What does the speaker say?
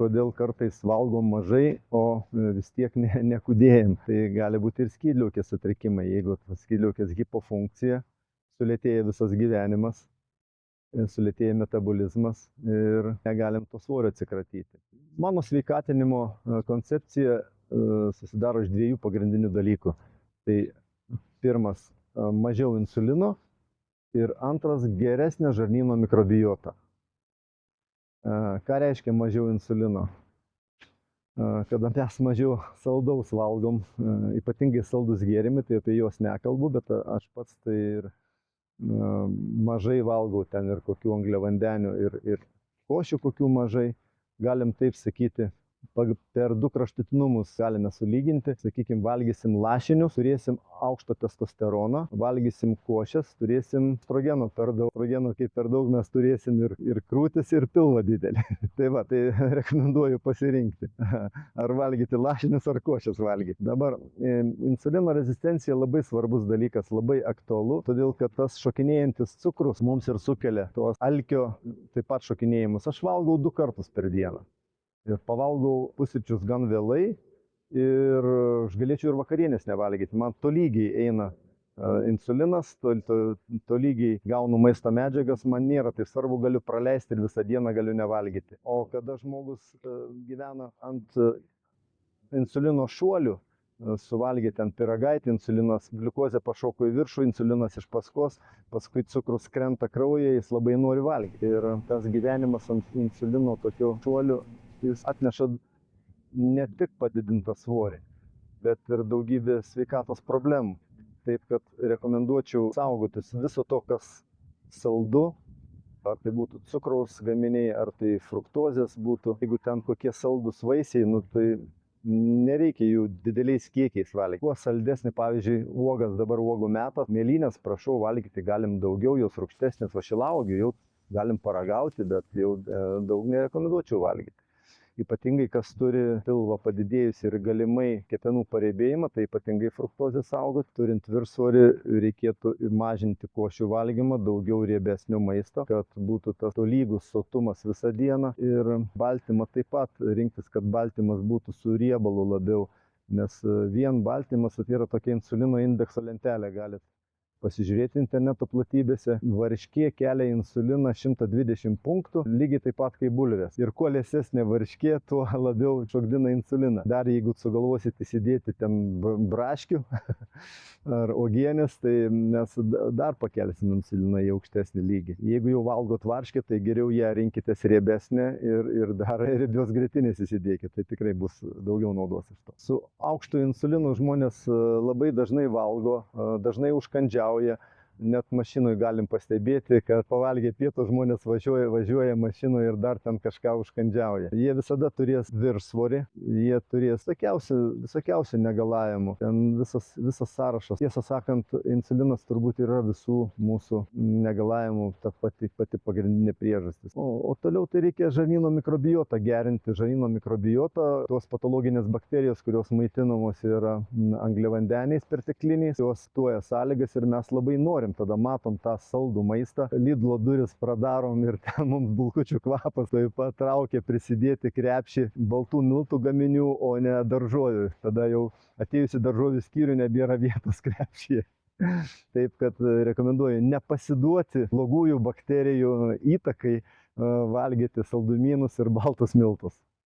Todėl kartais valgom mažai, o vis tiek nekūdėjam. Tai gali būti ir skydliaukės sutrikimai. Jeigu skydliaukės hipofunkcija, sulėtėja visas gyvenimas, sulėtėja metabolizmas ir negalim to svorio atsikratyti. Mano sveikatinimo koncepcija susidaro iš dviejų pagrindinių dalykų. Tai pirmas – mažiau insulino ir antras – geresnė žarnyno mikrobiota. Ką reiškia mažiau insulino? Kada mes mažiau saldaus valgom, ypatingai saldus gėrimai, tai apie juos nekalbu, bet aš pats tai ir mažai valgau ten ir kokių angliavandenių ir košių kokių mažai, galim taip sakyti. Per du kraštutinumus galime sulyginti. Sakykime, valgysim lašinius, turėsim aukštą testosteroną, valgysim košes, turėsim estrogeno per daug. Estrogeno kaip per daug mes turėsim ir krūtis, ir pilvą didelį. Tai va, tai rekomenduoju pasirinkti. Ar valgyti lašinius, ar košes valgyti. Dabar insulino rezistencija labai svarbus dalykas, labai aktualu, todėl kad tas šokinėjantis cukrus mums ir sukelia tos alkio taip pat šokinėjimus. Aš valgau 2 kartus per dieną. Ir pavalgau pusryčius gan vėlai ir aš galėčiau ir vakarienės nevalgyti. Man tolygiai eina insulinas, tolygiai gaunu maisto medžiagas, man nėra tai svarbu, galiu praleisti ir visą dieną galiu nevalgyti. O kada žmogus gyvena ant insulino šuolių, suvalgė ten pyragaitį, insulinas, gliukozė pašoko į viršų, insulinas iš paskos, paskui cukrus krenta kraujyje, jis labai nori valgyti. Ir tas gyvenimas ant insulino tokių šuolių, jis atneša ne tik padidintą svorį, bet ir daugybę sveikatos problemų. Taip kad rekomenduočiau saugotis viso to, kas saldu, ar tai būtų cukraus gaminiai, ar tai fruktozės būtų. Jeigu ten kokie saldus vaisiai, tai nereikia jų dideliais kiekiais valgyti. Kuo saldesnį, pavyzdžiui, uogas, dabar uogų metas, mėlynės, prašau, valgyti galim daugiau, jos rūgštesnės, o šilauogių jau galim paragauti, bet jau daug nerekomenduočiau valgyti. Ypatingai, kas turi pilvą padidėjus ir galimai kepenų pareibėjimą, tai ypatingai fruktozę saugoti. Turint viršsvorį, reikėtų mažinti košių valgymą, daugiau riebesnio maisto, kad būtų tas tolygus sotumas visą dieną. Ir baltymą taip pat rinktis, kad baltymas būtų su riebalu labiau, nes vien baltymas yra tokia insulino indekso lentelė, galite pasižiūrėti interneto platybėse. Varškė kelia insuliną 120 punktų, lygiai taip pat kaip bulvės. Ir kuo liesesnė varškė, tuo labiau šokdina insuliną. Dar jeigu sugalvosit įsidėti ten braškių ar uogienės, tai mes dar pakelsim insuliną į aukštesnį lygį. Jeigu jau valgot varškę, tai geriau ją rinkitės riebesnę ir dar riebios grietinės įsidėkit, tai tikrai bus daugiau naudos iš to. Su aukštu insulinu žmonės labai dažnai valgo, dažnai užkandžiauja. Net mašinoje galim pastebėti, kad pavalgę pietų žmonės važiuoja mašinoje ir dar ten kažką užkandžiauja. Jie visada turės viršsvorį, jie turės visokiausių negalavimų. Ten visas sąrašas. Tiesą sakant, insulinas turbūt yra visų mūsų negalavimų ta pati pagrindinė priežastis. O toliau tai reikia žarnyno mikrobiotą gerinti. Žarnyno mikrobiotą, tos patologinės bakterijos, kurios maitinamos yra angliavandeniais pertekliniais, jos tuoja sąlygas ir mes labai norim. Tada matom tą saldų maistą, Lidlo duris pradarom ir ten mums bulkučių kvapas taip pat traukia prisidėti krepšį baltų miltų gaminių, o ne daržovių. Tada jau atėjus į daržovių skyrių nebėra vietos krepšyje. Taip kad rekomenduoju nepasiduoti blogųjų bakterijų įtakai, valgyti saldumynus ir baltus miltus.